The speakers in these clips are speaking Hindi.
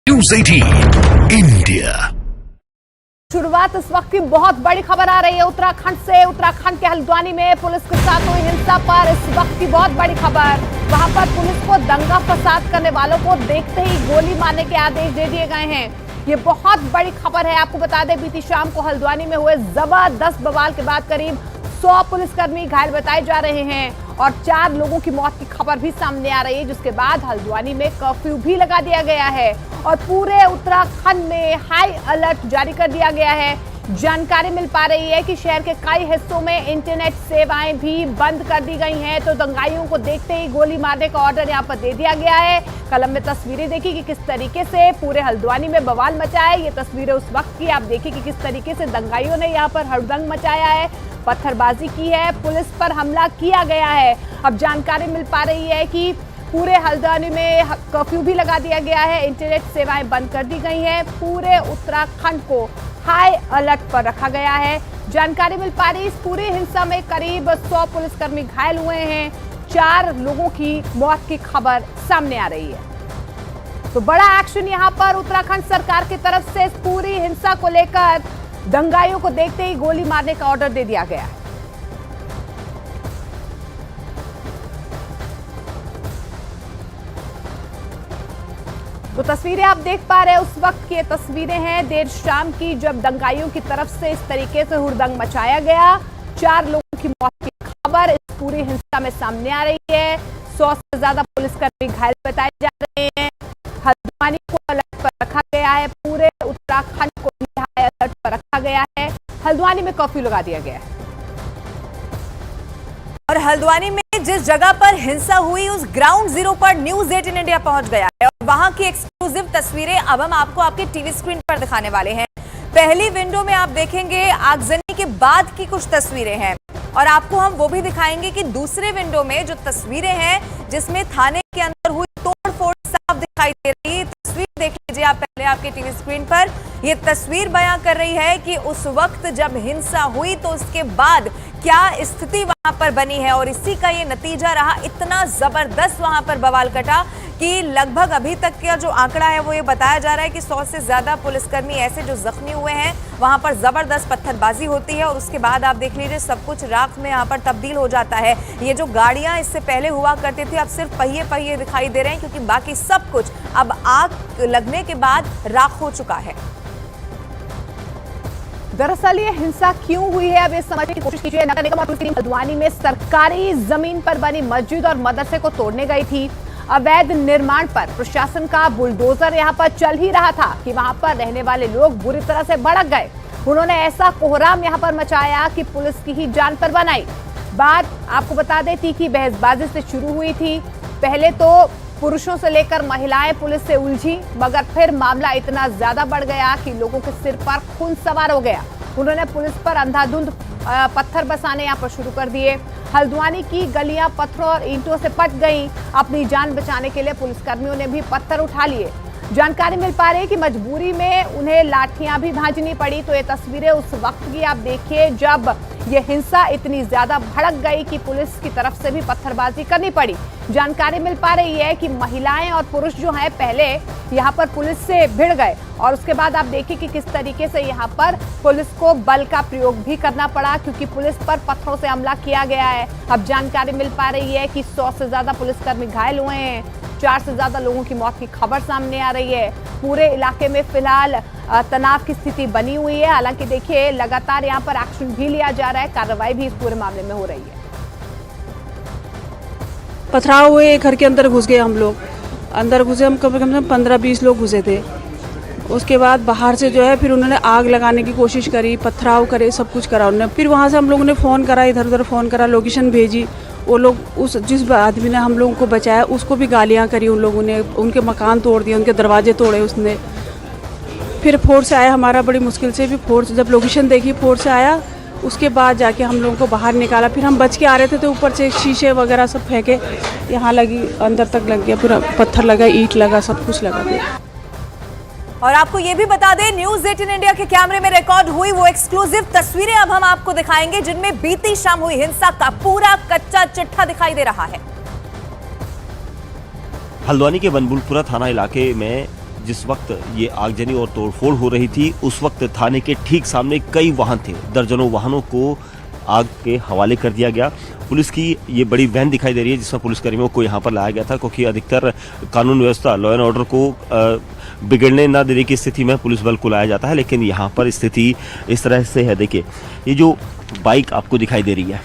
News 18 India. शुरुआत इस वक्त की बहुत बड़ी खबर आ रही है उत्तराखंड से। उत्तराखंड के हल्द्वानी में पुलिस के साथ हुई हिंसा पर इस वक्त की बहुत बड़ी खबर। वहां पर पुलिस को दंगा फसाद करने वालों को देखते ही गोली मारने के आदेश दे दिए गए हैं। ये बहुत बड़ी खबर है। आपको बता दें, बीती शाम को हल्द्वानी में हुए जबरदस्त बवाल के बाद करीब 100 पुलिसकर्मी घायल बताए जा रहे हैं और 4 लोगों की मौत की खबर भी सामने आ रही है, जिसके बाद हल्द्वानी में कर्फ्यू भी लगा दिया गया है और पूरे उत्तराखंड में हाई अलर्ट जारी कर दिया गया है। जानकारी मिल पा रही है कि शहर के कई हिस्सों में इंटरनेट सेवाएं भी बंद कर दी गई हैं, तो दंगाइयों को देखते ही गोली मारने का ऑर्डर यहां पर दे दिया गया है। कलम में तस्वीरें देखी कि किस तरीके से पूरे हल्द्वानी में बवाल मचा है। ये तस्वीरें उस वक्त की आप देखिए कि किस तरीके से दंगाइयों ने यहाँ पर हड़दंग मचाया है, पत्थरबाजी की है, पुलिस पर हमला किया गया है। अब जानकारी मिल पा रही है कि पूरे हल्द्वानी में कर्फ्यू भी लगा दिया गया है, इंटरनेट सेवाएं बंद कर दी गई हैं। पूरे उत्तराखंड को हाई अलर्ट पर रखा गया है। जानकारी मिल पा रही है इस पूरी हिंसा में करीब 100 पुलिसकर्मी घायल हुए हैं, 4 लोगों की मौत की खबर सामने आ रही है। तो बड़ा एक्शन यहां पर उत्तराखंड सरकार की तरफ से इस पूरी हिंसा को लेकर दंगाइयों को देखते ही गोली मारने का ऑर्डर दे दिया गया है। तो तस्वीरें आप देख पा रहे हैं उस वक्त की तस्वीरें हैं देर शाम की, जब दंगाइयों की तरफ से इस तरीके से हुड़दंग मचाया गया। 4 लोगों की मौत की खबर इस पूरी हिंसा में सामने आ रही है। 100 से ज्यादा पुलिसकर्मी घायल बताए जा रहे हैं। हल्द्वानी को अलर्ट पर रखा गया है, पूरे उत्तराखंड को हाई अलर्ट पर रखा गया है। हल्द्वानी में कर्फ्यू लगा दिया गया है और हल्द्वानी में जिस जगह पर हिंसा हुई उस ग्राउंड जीरो पर न्यूज़ 18 इंडिया पहुंच गया है और वहां की एक्सक्लूसिव तस्वीरें अब हम आपको आपके टीवी स्क्रीन पर दिखाने वाले हैं। पहली विंडो में आप देखेंगे आगजनी के बाद की कुछ तस्वीरें हैं और आपको हम वो भी दिखाएंगे कि दूसरे विंडो में जो तस्वीरें हैं जिसमें थाने के अंदर हुई तोड़फोड़ साफ दिखाई दे रही है। तस्वीर देख लीजिए आप पहले आपके टीवी स्क्रीन पर। ये तस्वीर बयां कर रही है कि उस वक्त जब हिंसा हुई तो उसके बाद क्या स्थिति वहां पर बनी है और इसी का ये नतीजा रहा। इतना जबरदस्त वहां पर बवाल कटा कि लगभग अभी तक का जो आंकड़ा है वो ये बताया जा रहा है कि 100 से ज्यादा पुलिसकर्मी ऐसे जो जख्मी हुए हैं। वहां पर जबरदस्त पत्थरबाजी होती है और उसके बाद आप देख लीजिए सब कुछ राख में यहाँ पर तब्दील हो जाता है। ये जो गाड़ियां इससे पहले हुआ करती थी अब सिर्फ पहिए पहिए दिखाई दे रहे हैं, क्योंकि बाकी सब कुछ अब आग लगने के बाद राख हो चुका है। दरअसल ये हिंसा क्यों हुई है अब ये समझने की कोशिश कीजिए। नगर निगम और पुलिस की टीम हल्द्वानी में सरकारी जमीन पर बनी मस्जिद और मदरसे को तोड़ने गई थी। अवैध निर्माण पर प्रशासन का बुलडोजर यहां पर चल ही रहा था कि वहां पर रहने वाले लोग बुरी तरह से भड़क गए। उन्होंने ऐसा कोहराम यहां पर मचाया कि पुलिस की ही जान पर बनाई। बात आपको बता दें तीखी बहसबाजी से शुरू हुई थी। पहले तो पुरुषों से लेकर महिलाएं पुलिस से उलझी, मगर फिर मामला इतना ज्यादा बढ़ गया कि लोगों के सिर पर खून सवार हो गया। उन्होंने पुलिस पर अंधाधुंध पत्थर बरसाने यहाँ पर शुरू कर दिए। हल्द्वानी की गलियां पत्थरों और ईंटों से पट गईं। अपनी जान बचाने के लिए पुलिसकर्मियों ने भी पत्थर उठा लिए। जानकारी मिल पा रही है कि मजबूरी में उन्हें लाठियां भी भांजनी पड़ी। तो ये तस्वीरें उस वक्त की आप देखिए जब ये हिंसा इतनी ज्यादा भड़क गई कि पुलिस की तरफ से भी पत्थरबाजी करनी पड़ी। जानकारी मिल पा रही है कि महिलाएं और पुरुष जो हैं पहले यहाँ पर पुलिस से भिड़ गए और उसके बाद आप देखिए कि किस तरीके से यहाँ पर पुलिस को बल का प्रयोग भी करना पड़ा, क्योंकि पुलिस पर पत्थरों से हमला किया गया है। अब जानकारी मिल पा रही है कि 100 से ज्यादा पुलिसकर्मी घायल हुए हैं, 4 से ज्यादा लोगों की मौत की खबर सामने आ रही है। पूरे इलाके में फिलहाल तनाव की स्थिति बनी हुई है। हालांकि देखिए लगातार यहाँ पर एक्शन भी लिया जा रहा है, कार्रवाई भी इस पूरे मामले में हो रही है। पथराव हुए, घर के अंदर घुस गए हम लोग। अंदर घुसे हम कम से कम 15-20 लोग घुसे थे। उसके बाद बाहर से जो है फिर उन्होंने आग लगाने की कोशिश करी, पथराव करे, सब कुछ करा उन्होंने। फिर वहाँ से हम लोगों ने फ़ोन करा, इधर उधर फ़ोन करा, लोकेशन भेजी। वो लोग उस जिस आदमी ने हम लोगों को बचाया उसको भी गालियाँ करी उन लोगों ने, उनके मकान तोड़ दिए, उनके दरवाजे तोड़े उसने। फिर फोर्स आया हमारा, बड़ी मुश्किल से भी फोर्स, जब लोकेशन देखी फोर्स आया उसके बाद जाके हम लोगों को बाहर निकाला। फिर हम बच के आ रहे थे तो ऊपर से शीशे वगैरह सब फेंके, यहाँ लगी, अंदर तक लग गया, पूरा पत्थर लगा, ईंट लगा, सब कुछ लगा गया। और आपको ये भी बता दें न्यूज़ 18 इंडिया के कैमरे में रिकॉर्ड हुई वो एक्सक्लूसिव तस्वीरें अब हम आपको दिखाएंगे जिनमें बीती शाम हुई हिंसा का पूरा कच्चा चिट्ठा दिखाई दे रहा है। हल्द्वानी के बनबुलपुरा थाना इलाके में जिस वक्त ये आगजनी और तोड़फोड़ हो रही थी उस वक्त थाने के ठीक सामने कई वाहन थे। दर्जनों वाहनों को आग के हवाले कर दिया गया। पुलिस की ये बड़ी वैन दिखाई दे रही है जिसमें पुलिसकर्मियों को यहाँ पर लाया गया था, क्योंकि अधिकतर कानून व्यवस्था, लॉ एंड ऑर्डर को बिगड़ने ना देने की स्थिति में पुलिस बल को लाया जाता है। लेकिन यहाँ पर स्थिति इस तरह से है। देखिए, ये जो बाइक आपको दिखाई दे रही है,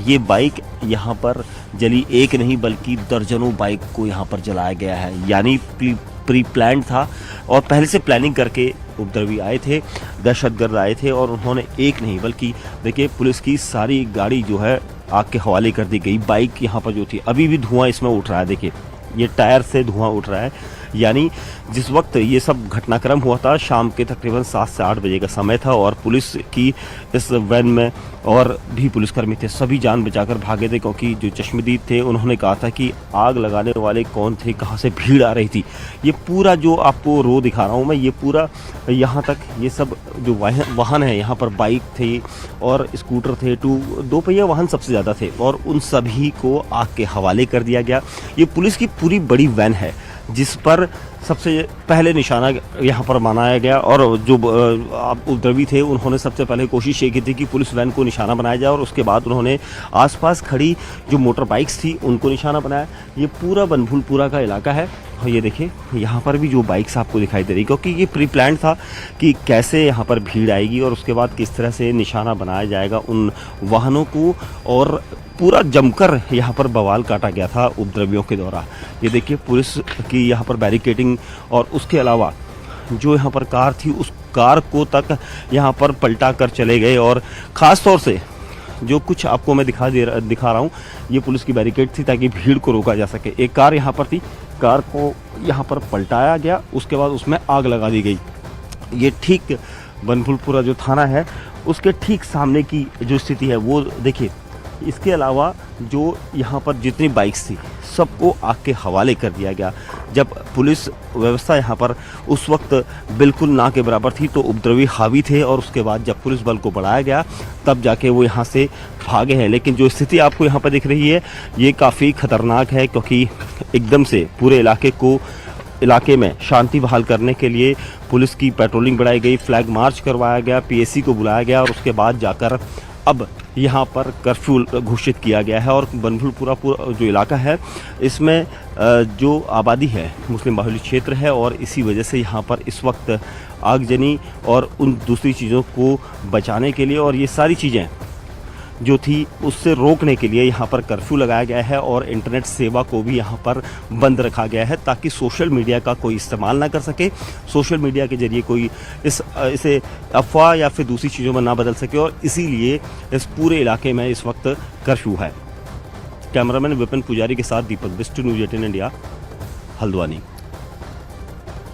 ये बाइक यहाँ पर जली एक नहीं बल्कि दर्जनों बाइक को यहाँ पर जलाया गया है। यानी प्री प्लान था और पहले से प्लानिंग करके उपद्रवी आए थे, दहशतगर्द आए थे और उन्होंने एक नहीं बल्कि देखिए पुलिस की सारी गाड़ी जो है आग के हवाले कर दी गई। बाइक यहाँ पर जो थी, अभी भी धुआं इसमें उठ रहा है। देखिए, ये टायर से धुआं उठ रहा है। यानी जिस वक्त ये सब घटनाक्रम हुआ था शाम के तकरीबन 7 से 8 बजे का समय था और पुलिस की इस वैन में और भी पुलिसकर्मी थे, सभी जान बचाकर भागे थे, क्योंकि जो चश्मदीद थे उन्होंने कहा था कि आग लगाने वाले कौन थे, कहाँ से भीड़ आ रही थी। ये पूरा जो आपको रो दिखा रहा हूँ मैं, ये पूरा यहाँ तक ये सब जो वाहन है, यहाँ पर बाइक थे और स्कूटर थे, 2 पहिया वाहन सबसे ज़्यादा थे और उन सभी को आग के हवाले कर दिया गया। ये पुलिस की पूरी बड़ी वैन है जिस पर सबसे पहले निशाना यहाँ पर बनाया गया और जो उपद्रवी थे उन्होंने सबसे पहले कोशिश ये की थी कि पुलिस वैन को निशाना बनाया जाए और उसके बाद उन्होंने आसपास खड़ी जो मोटर बाइक्स थी उनको निशाना बनाया। ये पूरा बनभूलपुरा का इलाका है और ये देखिए यहाँ पर भी जो बाइक्स आपको दिखाई दे रही, क्योंकि ये प्री प्लान था कि कैसे यहाँ पर भीड़ आएगी और उसके बाद किस तरह से निशाना बनाया जाएगा उन वाहनों को, और पूरा जमकर यहाँ पर बवाल काटा गया था उपद्रवियों के द्वारा। ये देखिए पुलिस की यहाँ पर बैरिकेडिंग और उसके अलावा जो यहाँ पर कार थी उस कार को तक यहाँ पर पलटा कर चले गए और ख़ास तौर से जो कुछ आपको मैं दिखा रहा हूँ, ये पुलिस की बैरिकेड थी ताकि भीड़ को रोका जा सके। एक कार यहाँ पर थी, कार को यहाँ पर पलटाया गया, उसके बाद उसमें आग लगा दी गई। ये ठीक बनभूलपुरा जो थाना है उसके ठीक सामने की जो स्थिति है वो देखिए। इसके अलावा जो यहाँ पर जितनी बाइक्स थी सबको आग के हवाले कर दिया गया। जब पुलिस व्यवस्था यहाँ पर उस वक्त बिल्कुल ना के बराबर थी तो उपद्रवी हावी थे और उसके बाद जब पुलिस बल को बढ़ाया गया तब जाके वो यहाँ से भागे हैं। लेकिन जो स्थिति आपको यहाँ पर दिख रही है ये काफ़ी ख़तरनाक है, क्योंकि एकदम से पूरे इलाके में शांति बहाल करने के लिए पुलिस की पेट्रोलिंग बढ़ाई गई, फ्लैग मार्च करवाया गया, पीएसी को बुलाया गया और उसके बाद जाकर अब यहाँ पर कर्फ्यू घोषित किया गया है। और बनभूलपुरा जो इलाका है इसमें जो आबादी है मुस्लिम बाहुल्य क्षेत्र है और इसी वजह से यहाँ पर इस वक्त आगजनी और उन दूसरी चीज़ों को बचाने के लिए और ये सारी चीज़ें जो थी उससे रोकने के लिए यहाँ पर कर्फ्यू लगाया गया है और इंटरनेट सेवा को भी यहाँ पर बंद रखा गया है ताकि सोशल मीडिया का कोई इस्तेमाल ना कर सके, सोशल मीडिया के जरिए कोई इसे अफवाह या फिर दूसरी चीज़ों में ना बदल सके, और इसीलिए इस पूरे इलाके में इस वक्त कर्फ्यू है। कैमरामैन विपिन पुजारी के साथ दीपक बिस्ट, न्यूज़ 18 इंडिया, हल्द्वानी।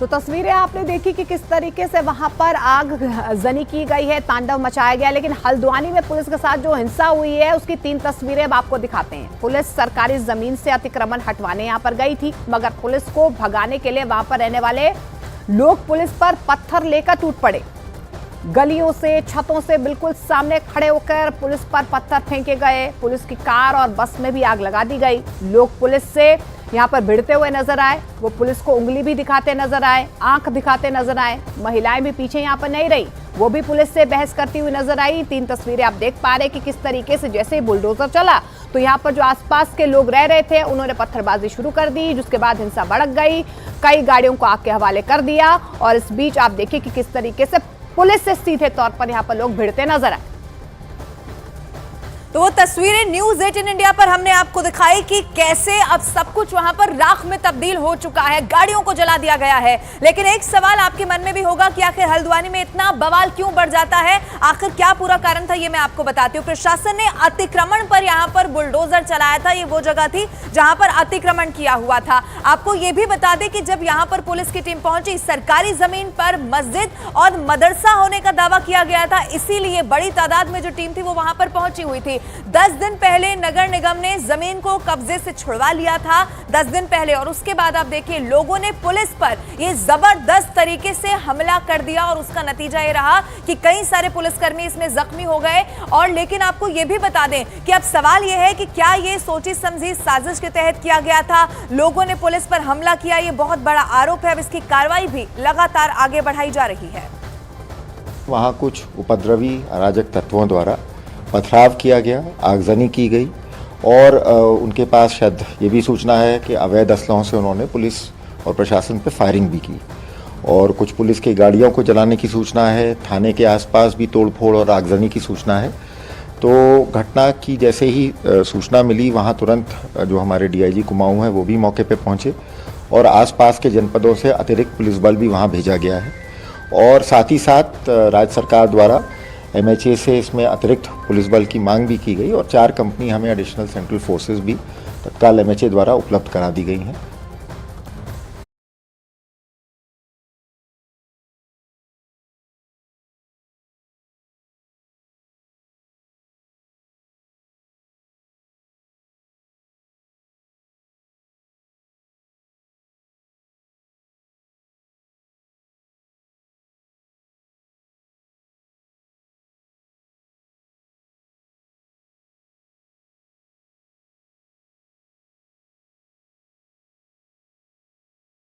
तो तस्वीरें आपने देखी कि किस तरीके से वहां पर आग जनी की गई है, तांडव मचाया गया। लेकिन हल्द्वानी में पुलिस के साथ जो हिंसा हुई है उसकी 3 तस्वीरें अब आपको दिखाते हैं। पुलिस सरकारी जमीन से अतिक्रमण हटवाने यहां पर गई थी, मगर पुलिस को भगाने के लिए वहां पर रहने वाले लोग पुलिस पर पत्थर लेकर टूट पड़े। गलियों से, छतों से बिल्कुल सामने खड़े होकर पुलिस पर पत्थर फेंके गए। पुलिस की कार और बस में भी आग लगा दी गई। लोग पुलिस से यहाँ पर भिड़ते हुए नजर आए, वो पुलिस को उंगली भी दिखाते नजर आए, आंख दिखाते नजर आए। महिलाएं भी पीछे यहाँ पर नहीं रही, वो भी पुलिस से बहस करती हुई नजर आई। 3 तस्वीरें आप देख पा रहे कि किस तरीके से जैसे ही बुलडोजर चला तो यहाँ पर जो आसपास के लोग रह रहे थे उन्होंने पत्थरबाजी शुरू कर दी, जिसके बाद हिंसा भड़क गई, कई गाड़ियों को आग के हवाले कर दिया। और इस बीच आप देखिए कि किस तरीके से पुलिस से सीधे तौर पर यहाँ पर लोग भिड़ते नजर आए। तो वो तस्वीरें न्यूज़ 18 इंडिया पर हमने आपको दिखाई कि कैसे अब सब कुछ वहां पर राख में तब्दील हो चुका है, गाड़ियों को जला दिया गया है। लेकिन एक सवाल आपके मन में भी होगा कि आखिर हल्द्वानी में इतना बवाल क्यों बढ़ जाता है, आखिर क्या पूरा कारण था, ये मैं आपको बताती हूँ। प्रशासन ने अतिक्रमण पर यहाँ पर बुलडोजर चलाया था। ये वो जगह थी जहां पर अतिक्रमण किया हुआ था। आपको ये भी बता दें कि जब यहाँ पर पुलिस की टीम पहुंची, सरकारी जमीन पर मस्जिद और मदरसा होने का दावा किया गया था, इसीलिए बड़ी तादाद में जो टीम थी वो वहां पर पहुंची हुई थी। थी। 10 दिन पहले नगर निगम ने जमीन को कब्जे से छुड़वा लिया था, 10 दिन पहले, और उसके बाद आप देखिए लोगों ने पुलिस पर यह जबरदस्त तरीके से हमला कर दिया और उसका नतीजा यह रहा कि कई सारे पुलिसकर्मी इसमें जख्मी हो गए। और लेकिन आपको यह भी बता दें कि अब सवाल यह है कि क्या यह सोची समझी साजिश के तहत किया गया था, लोगों ने पुलिस पर हमला किया, यह बहुत बड़ा आरोप है। अब इसकी कार्रवाई भी लगातार आगे बढ़ाई जा रही है। वहाँ कुछ उपद्रवी अराजक तत्वों द्वारा पथराव किया गया, आगजनी की गई और उनके पास शायद ये भी सूचना है कि अवैध असलहों से उन्होंने पुलिस और प्रशासन पर फायरिंग भी की और कुछ पुलिस की गाड़ियों को जलाने की सूचना है। थाने के आसपास भी तोड़फोड़ और आगजनी की सूचना है। तो घटना की जैसे ही सूचना मिली, वहाँ तुरंत जो हमारे डीआईजी कुमाऊं हैं वो भी मौके पे पहुँचे और आसपास के जनपदों से अतिरिक्त पुलिस बल भी वहाँ भेजा गया है और साथ ही साथ राज्य सरकार द्वारा एमएचए से इसमें अतिरिक्त पुलिस बल की मांग भी की गई और 4 कंपनी हमें एडिशनल सेंट्रल फोर्सेस भी तत्काल एमएचए द्वारा उपलब्ध करा दी गई हैं।